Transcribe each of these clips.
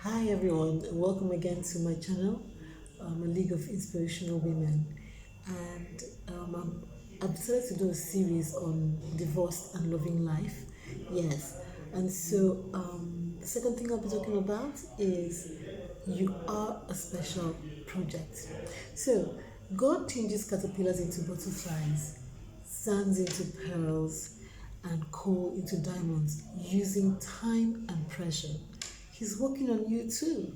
Hi everyone, and welcome again to my channel, a League of Inspirational Women. And I've decided to do a series on divorce and loving life. Yes, and so the second thing I'll be talking about is you are a special project. So, God changes caterpillars into butterflies, sands into pearls, and coal into diamonds using time and pressure. He's working on you too.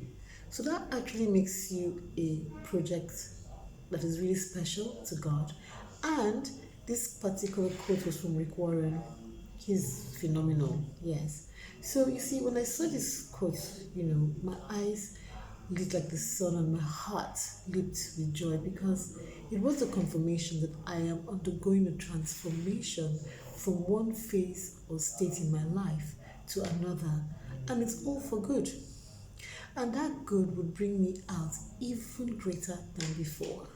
So that actually makes you a project that is really special to God. And this particular quote was from Rick Warren. He's phenomenal, yes. So you see, when I saw this quote, my eyes lit like the sun and my heart leaped with joy because it was a confirmation that I am undergoing a transformation from one phase or state in my life to another, and it's all for good. And that good would bring me out even greater than before.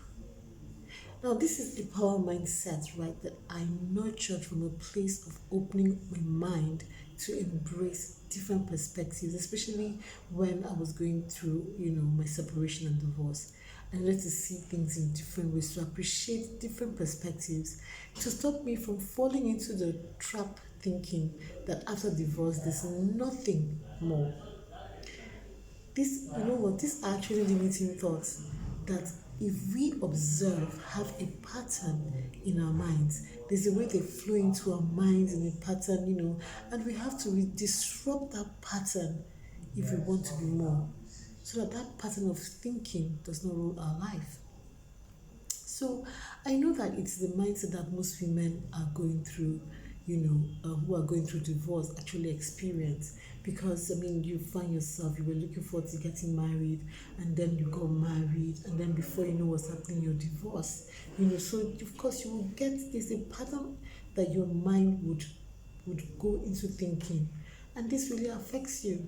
Now, this is a power mindset, right? That I nurtured from a place of opening my mind to embrace different perspectives, especially when I was going through, my separation and divorce. I needed to see things in different ways, to appreciate different perspectives, to stop me from falling into the trap thinking that after divorce there's nothing more. These are actually limiting thoughts that if we observe, have a pattern in our minds, there's a way they flow into our minds in a pattern, and we have to disrupt that pattern if we want to be more, so that that pattern of thinking does not rule our life. So I know that it's the mindset that most women are going through, who are going through divorce actually experience. Because, I mean, you find yourself, you were looking forward to getting married, and then you got married, and then before you know what's happening, you're divorced. So of course you will get this a pattern that your mind would go into thinking. And this really affects you.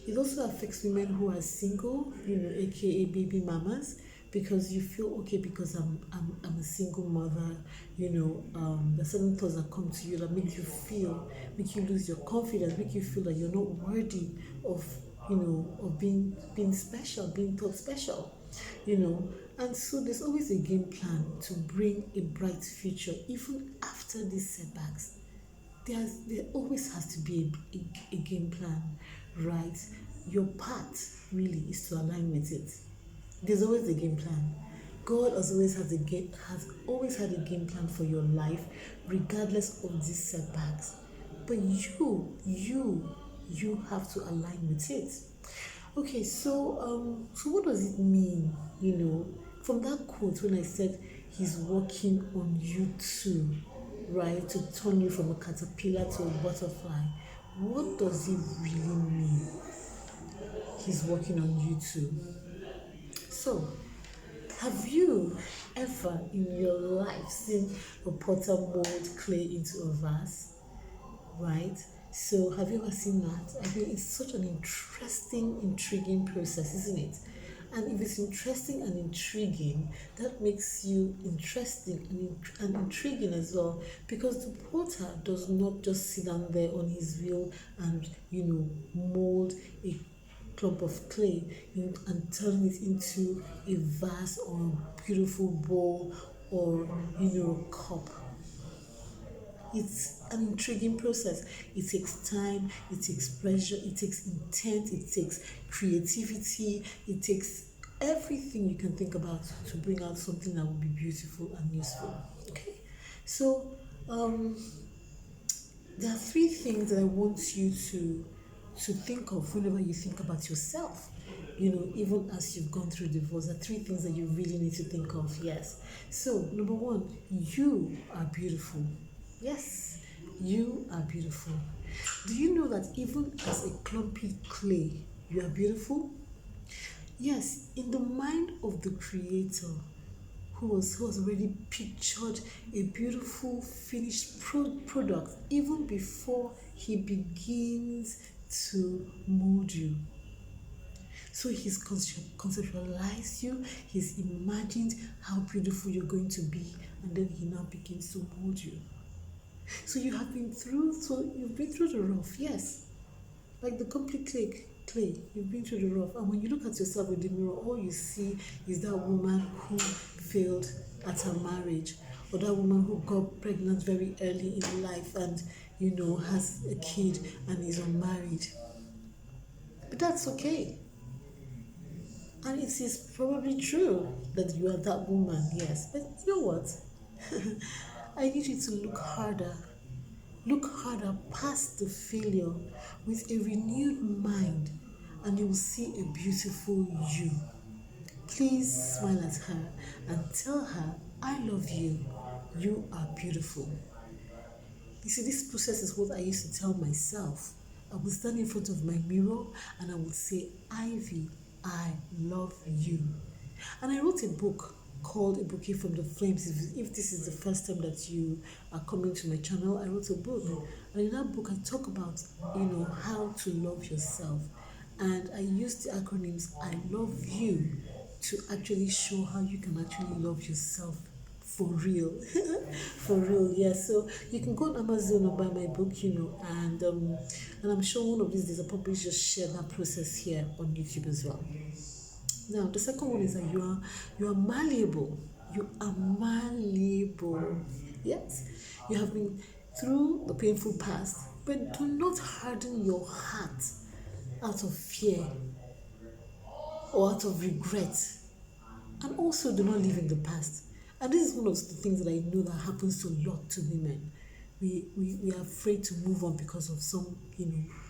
It also affects women who are single, aka baby mamas, because you feel okay because I'm a single mother, there's certain thoughts that come to you that make you lose your confidence, make you feel that you're not worthy of, of being special, being thought special, you know. And so there's always a game plan to bring a bright future, even after these setbacks. There always has to be a game plan, right? Your part really is to align with it. There's always a game plan. God has always had a game plan for your life, regardless of these setbacks. But you have to align with it. Okay, so what does it mean? From that quote when I said he's working on you too, right, to turn you from a caterpillar to a butterfly. What does it really mean? He's working on you too. So, have you ever in your life seen a potter mold clay into a vase? Right? So, have you ever seen that? I mean, it's such an interesting, intriguing process, isn't it? And if it's interesting and intriguing, that makes you interesting and intriguing as well, because the potter does not just sit down there on his wheel and, mold a clump of clay and turn it into a vase or a beautiful bowl or, a cup. It's an intriguing process. It takes time, it takes pressure, it takes intent, it takes creativity, it takes everything you can think about to bring out something that will be beautiful and useful. Okay? So, um, there are three things that I want you to think of whenever you think about yourself. Even as you've gone through divorce, there are three things that you really need to think of. Yes. So, number one, you are beautiful. Yes, you are beautiful. Do you know that even as a clumpy clay, you are beautiful? Yes, in the mind of the Creator, who has already pictured a beautiful finished product even before he begins to mold you. So he's conceptualized you, he's imagined how beautiful you're going to be, and then he now begins to mold you. So you've been through the rough, yes. Like the complete clay. You've been through the rough, and when you look at yourself in the mirror, all you see is that woman who failed at her marriage, or that woman who got pregnant very early in life and has a kid and is unmarried. But that's okay. And it is probably true that you are that woman, yes. But you know what? I need you to look harder. Look harder past the failure with a renewed mind, and you will see a beautiful you. Please smile at her and tell her, I love you. You are beautiful. You see, this process is what I used to tell myself. I would stand in front of my mirror and I would say, Ivy, I love you. And I wrote a book called A Bouquet from the Flames. If this is the first time that you are coming to my channel, I wrote a book. And in that book, I talk about, how to love yourself. And I use the acronyms I love you to actually show how you can actually love yourself for real. For real, yeah. So you can go on Amazon or buy my book, and I'm sure one of these days I'll probably just share that process here on YouTube as well. Now the second one is that you are malleable. You are malleable. Yes. You have been through the painful past, but do not harden your heart out of fear or out of regret. And also do not live in the past. And this is one of the things that I know that happens a lot to women. We are afraid to move on because of some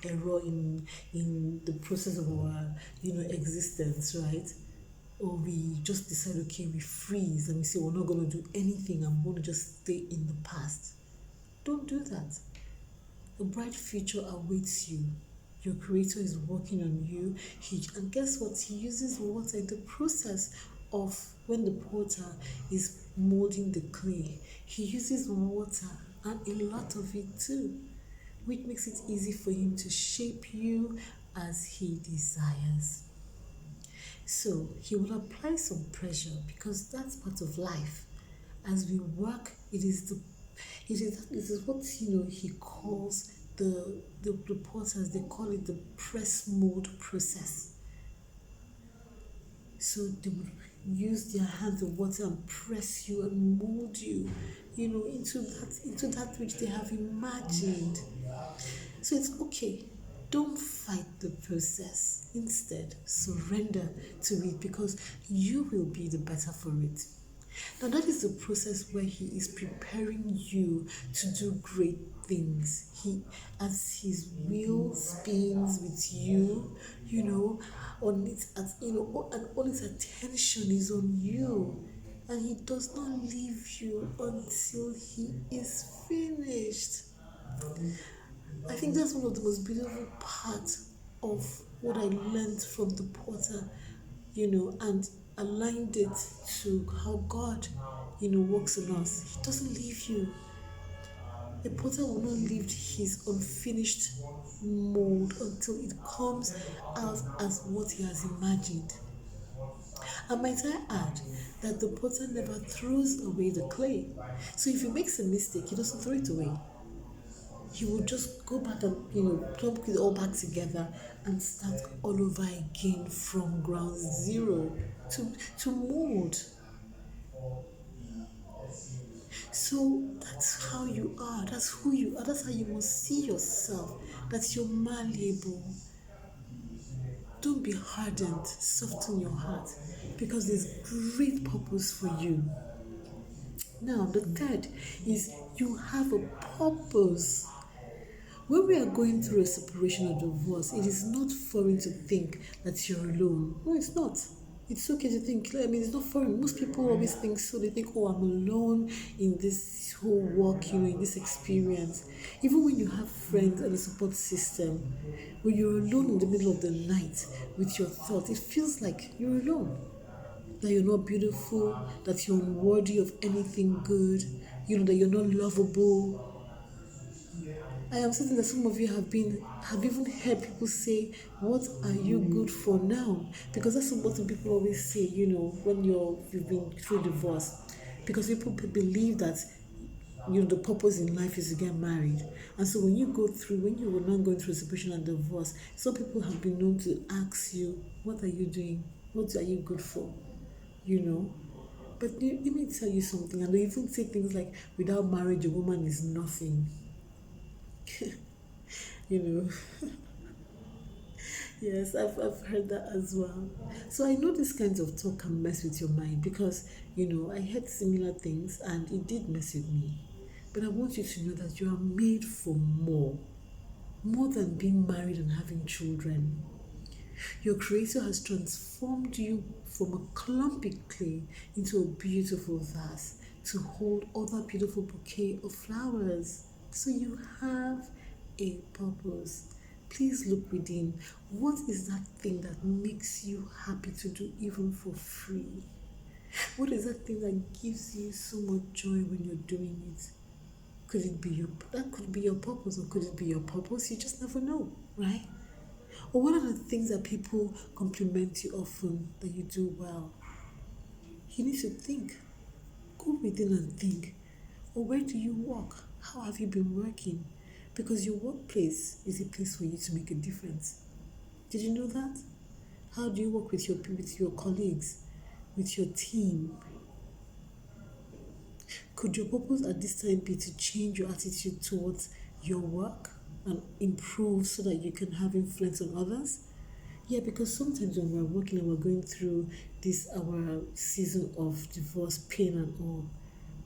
error in the process of our existence, right? Or we just decide, okay, we freeze and we say we're not going to do anything and we want to just stay in the past. Don't do that. A bright future awaits you. Your creator is working on you. And guess what? He uses water in the process of when the potter is molding the clay. He uses water and a lot of it too, which makes it easy for him to shape you as he desires. So he will apply some pressure because that's part of life. As we work, it is what he calls the potters, they call it the press mold process. So they would use their hands of water and press you and mold you, into that which they have imagined. So it's okay. Don't fight the process. Instead, surrender to it because you will be the better for it. Now, that is the process where he is preparing you to do great things. As his wheel spins with you, on it, and all his attention is on you, and he does not leave you until he is finished. I think that's one of the most beautiful parts of what I learned from the potter, and aligned it to how God, works on us. He doesn't leave you. A potter will not leave his unfinished mold until it comes out as what he has imagined. And might I add that the potter never throws away the clay. So if he makes a mistake, he doesn't throw it away. He will just go back and plump it all back together and start all over again from ground zero to mold. So that's how you are, that's who you are, that's how you must see yourself, that you're malleable. Don't be hardened, soften your heart because there's great purpose for you. Now, the third is you have a purpose. When we are going through a separation or divorce, it is not foreign to think that you're alone. No, it's not. It's okay to think, it's not foreign. Most people always think so. They think, oh, I'm alone in this whole walk, in this experience. Even when you have friends and a support system, when you're alone in the middle of the night with your thoughts, it feels like you're alone. That you're not beautiful, that you're unworthy of anything good, that you're not lovable. I am certain that some of you have even heard people say, "What are you good for now?" Because that's what people always say, when you've been through divorce. Because people believe that the purpose in life is to get married. And so when you were not going through separation and divorce, some people have been known to ask you, what are you doing? What are you good for? You know? But let me tell you something, and they even say things like, without marriage, a woman is nothing. you know. Yes, I've heard that as well. So I know these kinds of talk can mess with your mind because, I heard similar things and it did mess with me. But I want you to know that you are made for more than being married and having children. Your Creator has transformed you from a clumpy clay into a beautiful vase to hold other beautiful bouquet of flowers. So you have a purpose. Please look within. What is that thing that makes you happy to do even for free? What is that thing that gives you so much joy when you're doing it? That could be your purpose, or could it be your purpose? You just never know, right? Or what are the things that people compliment you often that you do well? You need to think. Go within and think. Or where do you work? How have you been working? Because your workplace is a place for you to make a difference. Did you know that? How do you work with your colleagues, with your team? Could your purpose at this time be to change your attitude towards your work and improve so that you can have influence on others? Yeah, because sometimes when we're working and we're going through this our season of divorce, pain and all,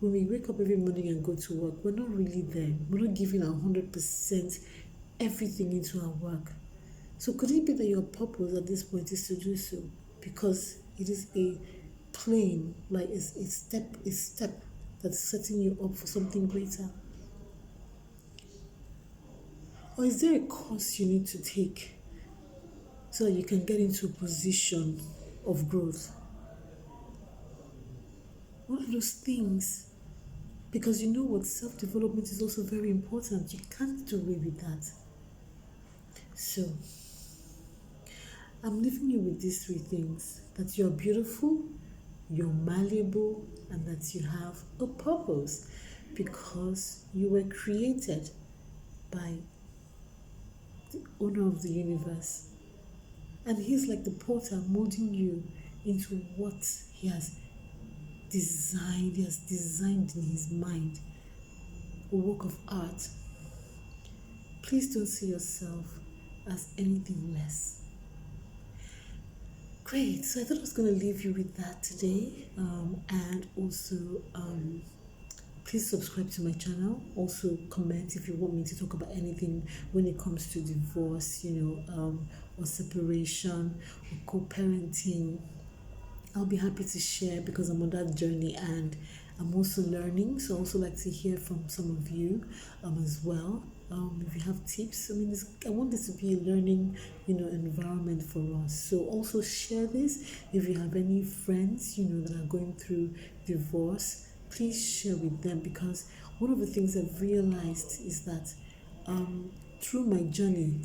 when we wake up every morning and go to work, we're not really there. We're not giving our 100% everything into our work. So could it be that your purpose at this point is to do so? Because it is a plane, like a step that's setting you up for something greater. Or is there a course you need to take so that you can get into a position of growth? What are those things? Because you know what, self-development is also very important. You can't do away with that. So, I'm leaving you with these three things: that you're beautiful, you're malleable, and that you have a purpose because you were created by the owner of the universe. And he's like the potter molding you into what he has designed. He has designed in his mind a work of art. Please don't see yourself as anything less. Great. So I thought I was going to leave you with that today. And also, please subscribe to my channel. Also, comment if you want me to talk about anything when it comes to divorce, or separation, or co-parenting. I'll be happy to share because I'm on that journey and I'm also learning. So I also like to hear from some of you as well. If you have tips, I want this to be a learning, environment for us. So also share this. If you have any friends, that are going through divorce, please share with them, because one of the things I've realized is that through my journey,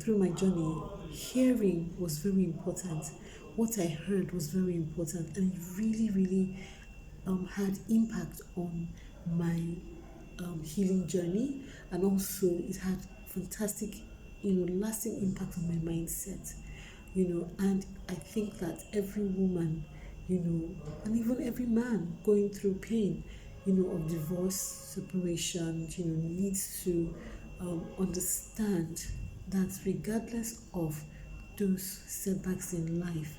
hearing was very important. What I heard was very important, and it really, really had impact on my healing journey, and also it had fantastic, lasting impact on my mindset. And I think that every woman, and even every man going through pain, of divorce, separation, needs to understand that regardless of those setbacks in life,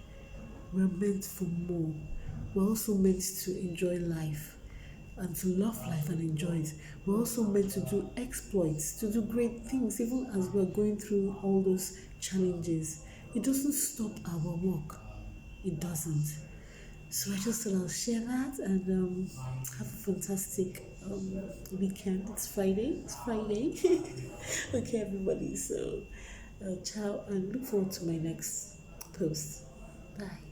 we're meant for more. We're also meant to enjoy life and to love life and enjoy it. We're also meant to do exploits, to do great things, even as we're going through all those challenges. It doesn't stop our work. It doesn't. So I just thought I'll share that, and have a fantastic weekend. It's Friday. Okay, everybody. So ciao, and look forward to my next post. Bye.